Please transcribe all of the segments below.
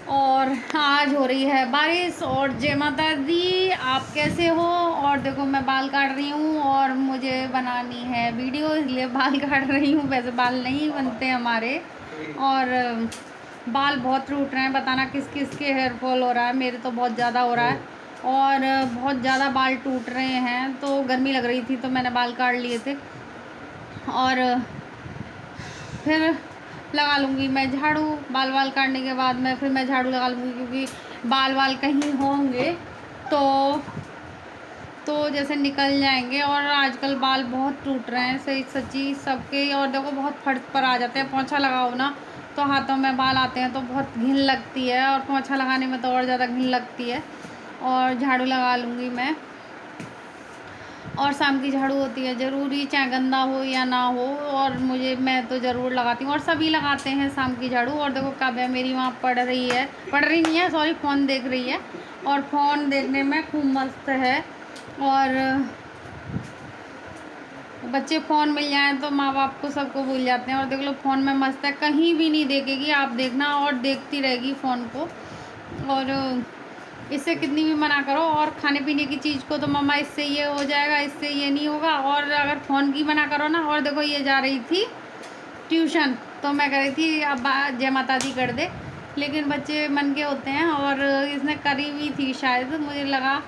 और आज हो रही है बारिश। और जय माता दी, आप कैसे हो? और देखो मैं बाल काट रही हूँ और मुझे बनानी है वीडियो, इसलिए बाल काट रही हूँ। वैसे बाल नहीं बनते हमारे। और बाल बहुत टूट रहे हैं, बताना किस किस के हेयर फॉल हो रहा है। मेरे तो बहुत ज़्यादा हो रहा है और बहुत ज़्यादा बाल टूट रहे हैं। तो गर्मी लग रही थी तो मैंने बाल काट लिए थे। और फिर लगा लूँगी मैं झाड़ू। बाल वाल काटने के बाद में फिर मैं झाड़ू लगा लूँगी, क्योंकि बाल वाल कहीं होंगे तो जैसे निकल जाएंगे। और आजकल बाल बहुत टूट रहे हैं सही सच्ची सबके। और देखो बहुत फर्श पर आ जाते हैं। पोंछा लगाओ ना तो हाथों में बाल आते हैं तो बहुत घिन लगती है, और पोंछा लगाने में तो और ज़्यादा घिन लगती है। और झाड़ू लगा लूँगी मैं। और शाम की झाड़ू होती है ज़रूरी, चाहे गंदा हो या ना हो। और मैं तो ज़रूर लगाती हूँ, और सभी लगाते हैं शाम की झाड़ू। और देखो काव्या मेरी वहाँ पढ़ रही नहीं है, सॉरी, फ़ोन देख रही है। और फ़ोन देखने में खूब मस्त है। और बच्चे फ़ोन मिल जाएं तो माँ बाप को सबको भूल जाते हैं। और देख लो फ़ोन में मस्त है, कहीं भी नहीं देखेगी, आप देखना, और देखती रहेगी फ़ोन को। और इससे कितनी भी मना करो। और खाने पीने की चीज़ को तो मम्मा इससे ये हो जाएगा, इससे ये नहीं होगा। और अगर फ़ोन की मना करो ना, और देखो ये जा रही थी ट्यूशन, तो मैं कह रही थी अब जय माता दी कर दे, लेकिन बच्चे मन के होते हैं। और इसने करी हुई थी शायद, मुझे लगा,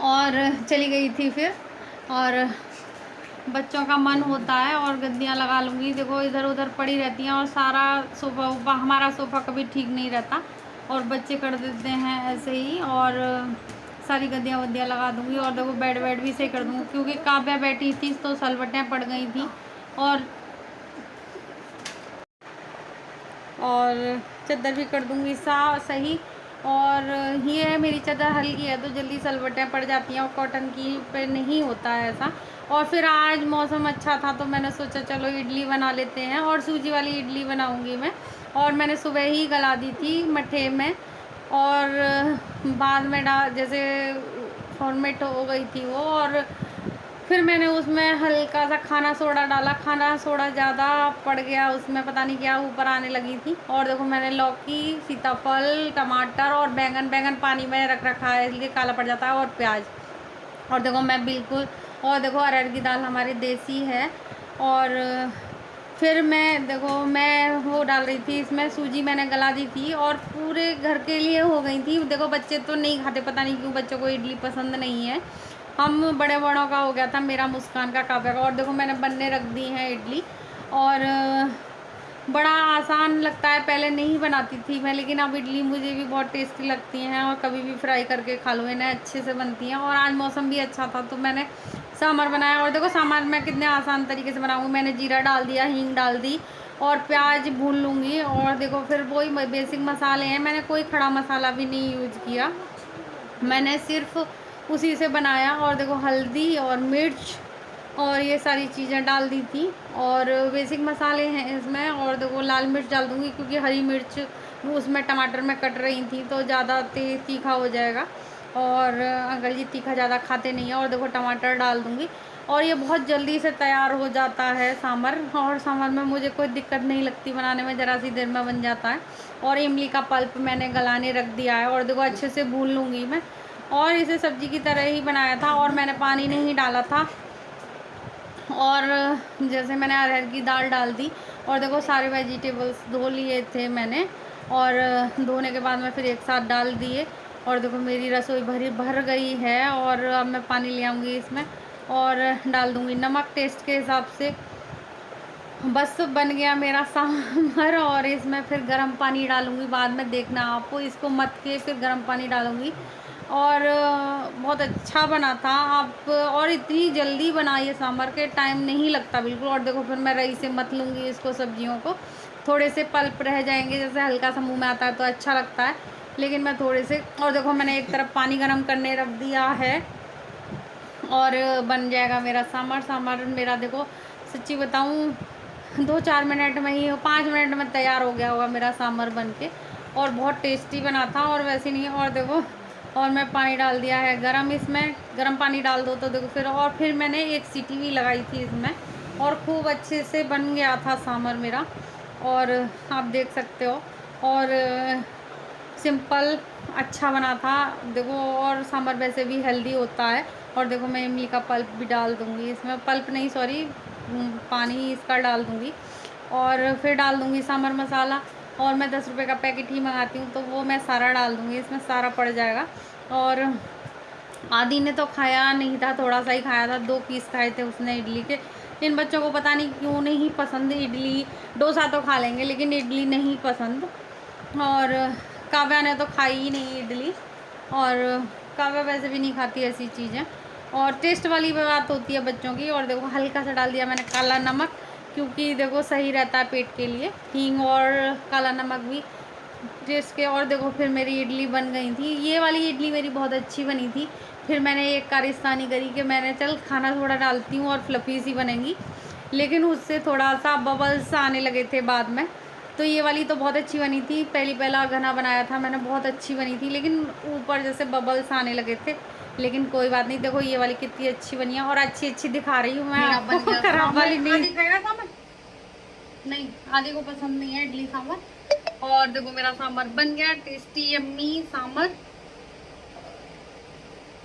और चली गई थी फिर। और बच्चों का मन होता है। और गद्दियाँ लगा लूँगी, देखो इधर उधर पड़ी रहती हैं। और सारा सोफ़ा वोफ़ा, हमारा सोफ़ा कभी ठीक नहीं रहता, और बच्चे कर देते हैं ऐसे ही। और सारी गद्दियाँ वद्दियाँ लगा दूँगी। और देखो बेड वेड भी सही कर दूँगी, क्योंकि काव्या बैठी थी तो सलवटें पड़ गई थी। और चादर भी कर दूँगी सही। और ये है मेरी चादर हल्की है तो जल्दी सलवटें पड़ जाती हैं, और कॉटन की पे नहीं होता है ऐसा। और फिर आज मौसम अच्छा था तो मैंने सोचा चलो इडली बना लेते हैं, और सूजी वाली इडली बनाऊंगी मैं। और मैंने सुबह ही गला दी थी मट्ठे में, और बाद में जैसे फॉर्मेट हो गई थी वो। और फिर मैंने उसमें हल्का सा खाना सोडा डाला, खाना सोडा ज़्यादा पड़ गया उसमें, पता नहीं क्या ऊपर आने लगी थी। और देखो मैंने लौकी, सीताफल, टमाटर और बैंगन पानी में रख रखा है इसलिए काला पड़ जाता है, और प्याज। और देखो मैं बिल्कुल, और देखो अरहर की दाल हमारी देसी है। और फिर मैं वो डाल रही थी इसमें, सूजी मैंने गला दी थी, और पूरे घर के लिए हो गई थी। देखो बच्चे तो नहीं खाते, पता नहीं क्यों बच्चों को इडली पसंद नहीं है। हम बड़े बड़ों का हो गया था, मेरा, मुस्कान का, काव्या का। और देखो मैंने बनने रख दी है इडली। और बड़ा आसान लगता है, पहले नहीं बनाती थी मैं, लेकिन अब इडली मुझे भी बहुत टेस्टी लगती हैं। और कभी भी फ्राई करके खा लो, इन्हें अच्छे से बनती हैं। और आज मौसम भी अच्छा था तो मैंने सांभर बनाया। और देखो सांभर मैं कितने आसान तरीके से बनाऊँगी। मैंने जीरा डाल दिया, हींग डाल दी, और प्याज भून लूँगी। और देखो फिर वही बेसिक मसाले हैं, मैंने कोई खड़ा मसाला भी नहीं यूज किया, मैंने सिर्फ उसी से बनाया। और देखो हल्दी और मिर्च और ये सारी चीज़ें डाल दी थी, और बेसिक मसाले हैं इसमें। और देखो लाल मिर्च डाल दूँगी, क्योंकि हरी मिर्च उसमें टमाटर में कट रही थी तो ज़्यादा तीखा हो जाएगा। और अंकल जी तीखा ज़्यादा खाते नहीं हैं। और देखो टमाटर डाल दूँगी, और ये बहुत जल्दी से तैयार हो जाता है सांभर। और सांभर में मुझे कोई दिक्कत नहीं लगती बनाने में, ज़रा सी देर में बन जाता है। और इमली का पल्प मैंने गलाने रख दिया है, और देखो अच्छे से भून लूँगी मैं। और इसे सब्ज़ी की तरह ही बनाया था, और मैंने पानी नहीं डाला था। और जैसे मैंने अरहर की दाल डाल दी, और देखो सारे वेजिटेबल्स धो लिए थे मैंने, और धोने के बाद मैं फिर एक साथ डाल दिए। और देखो मेरी रसोई भर गई है। और अब मैं पानी ले आऊँगी इसमें, और डाल दूँगी नमक टेस्ट के हिसाब से। बस बन गया मेरा सांभर। और इसमें फिर गर्म पानी डालूँगी बाद में, देखना आपको, इसको मत के फिर गर्म पानी डालूँगी। और बहुत अच्छा बना था आप। और इतनी जल्दी बना ये सांभर के, टाइम नहीं लगता बिल्कुल। और देखो फिर मैं रई से मत लूँगी इसको, सब्जियों को थोड़े से पल्प रह जाएंगे, जैसे हल्का सा मुँह में आता है तो अच्छा लगता है, लेकिन मैं थोड़े से। और देखो मैंने एक तरफ पानी गर्म करने रख दिया है, और बन जाएगा मेरा सांभर मेरा देखो सच्ची बताऊँ 2-4 मिनट में ही, 5 मिनट में तैयार हो गया होगा मेरा सांभर बन के। और बहुत टेस्टी बना था, और वैसे नहीं। और देखो, और मैं पानी डाल दिया है गरम, इसमें गरम पानी डाल दो तो देखो फिर। और फिर मैंने एक सीटी भी लगाई थी इसमें, और खूब अच्छे से बन गया था सांभर मेरा, और आप देख सकते हो। और सिंपल अच्छा बना था देखो। और सांभर वैसे भी हेल्दी होता है। और देखो मैं इमली का पल्प भी डाल दूँगी इसमें, पल्प नहीं सॉरी पानी इसका डाल दूँगी। और फिर डाल दूँगी सांभर मसाला। और मैं 10 रुपये का पैकेट ही मंगाती हूँ तो वो मैं सारा डाल दूँगी इसमें, सारा पड़ जाएगा। और आदि ने तो खाया नहीं था, थोड़ा सा ही खाया था, 2 पीस खाए थे उसने इडली के। इन बच्चों को पता नहीं क्यों नहीं पसंद इडली। डोसा तो खा लेंगे लेकिन इडली नहीं पसंद। और काव्या ने तो खाई ही नहीं इडली। और काव्या वैसे भी नहीं खाती ऐसी चीज़ें। और टेस्ट वाली बात होती है बच्चों की। और देखो हल्का सा डाल दिया मैंने काला नमक, क्योंकि देखो सही रहता है पेट के लिए हींग और काला नमक भी टेस्ट के। और देखो फिर मेरी इडली बन गई थी, ये वाली इडली मेरी बहुत अच्छी बनी थी। फिर मैंने एक कारिस्तानी करी कि मैंने चल खाना थोड़ा डालती हूँ और फ्लफी सी बनेंगी, लेकिन उससे थोड़ा सा बबल्स आने लगे थे बाद में। तो ये वाली तो बहुत अच्छी बनी थी, पहला घना बनाया था मैंने, बहुत अच्छी बनी थी, लेकिन ऊपर जैसे बबल्स आने लगे थे। लेकिन कोई बात नहीं, देखो ये वाली कितनी अच्छी बनी है और अच्छी दिखा रही हूँ मैं आपको, खराब वाली नहीं। आदि को पसंद नहीं है इडली सांभर। और देखो मेरा सांभर बन गया, टेस्टी यम्मी सांभर।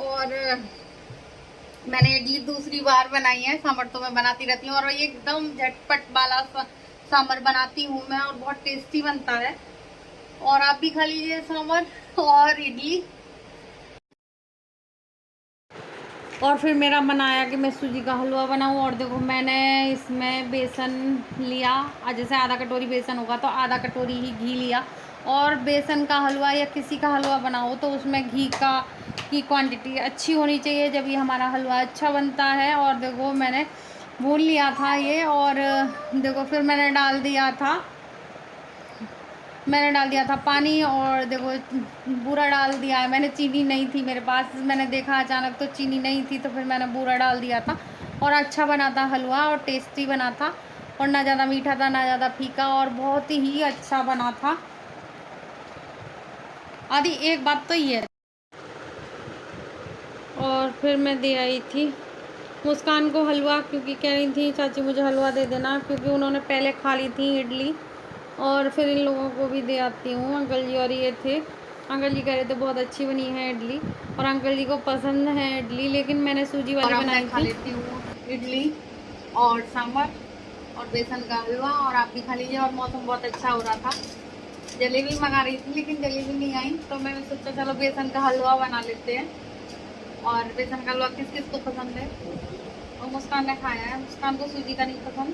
और मैंने इडली दूसरी बार बनाई है, सांभर तो मैं बनाती रहती हूँ और एकदम झटपट वाला सांभर बनाती हूँ मैं, और बहुत टेस्टी बनता है। और आप भी खा लीजिए सांभर और इडली। और फिर मेरा बनाया कि मैं सूजी का हलवा बनाऊँ। और देखो मैंने इसमें बेसन लिया, जैसे आधा कटोरी बेसन होगा तो आधा कटोरी ही घी लिया। और बेसन का हलवा या किसी का हलवा बनाओ तो उसमें घी की क्वांटिटी अच्छी होनी चाहिए, जब ये हमारा हलवा अच्छा बनता है। और देखो मैंने भून लिया था ये। और देखो फिर मैंने डाल दिया था पानी। और देखो बूरा डाल दिया है मैंने, चीनी नहीं थी मेरे पास, मैंने देखा अचानक तो चीनी नहीं थी तो फिर मैंने बूरा डाल दिया था। और अच्छा बना था हलवा और टेस्टी बना था, और ना ज़्यादा मीठा था ना ज़्यादा फीका, और बहुत ही अच्छा बना था। आदि एक बात तो ये है। और फिर मैं दे आई थी मुस्कान को हलवा, क्योंकि कह रही थी चाची मुझे हलवा दे देना, क्योंकि उन्होंने पहले खा ली थी इडली। और फिर इन लोगों को भी दे आती हूँ, अंकल जी और ये थे। अंकल जी कह रहे थे बहुत अच्छी बनी है इडली, और अंकल जी को पसंद है इडली, लेकिन मैंने सूजी वाली बनाई थी। खा लेती हूँ इडली और सांभर और बेसन का हलवा, और आप भी खा लीजिए। और मौसम बहुत अच्छा हो रहा था, जलेबी मंगा रही थी लेकिन जलेबी नहीं आई, तो मैंने सोचा चलो बेसन का हलवा बना लेते हैं। और बेसन का हलवा किस किस को पसंद है, और मुस्कान ने खाया है, मुस्कान को सूजी का नहीं पसंद।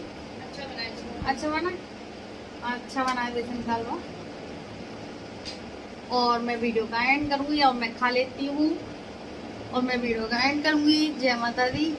अच्छा बना है बेसन का हलवा। और मैं वीडियो का एंड करूँगी, और मैं खा लेती हूँ और मैं वीडियो का एंड करूँगी। जय माता दी।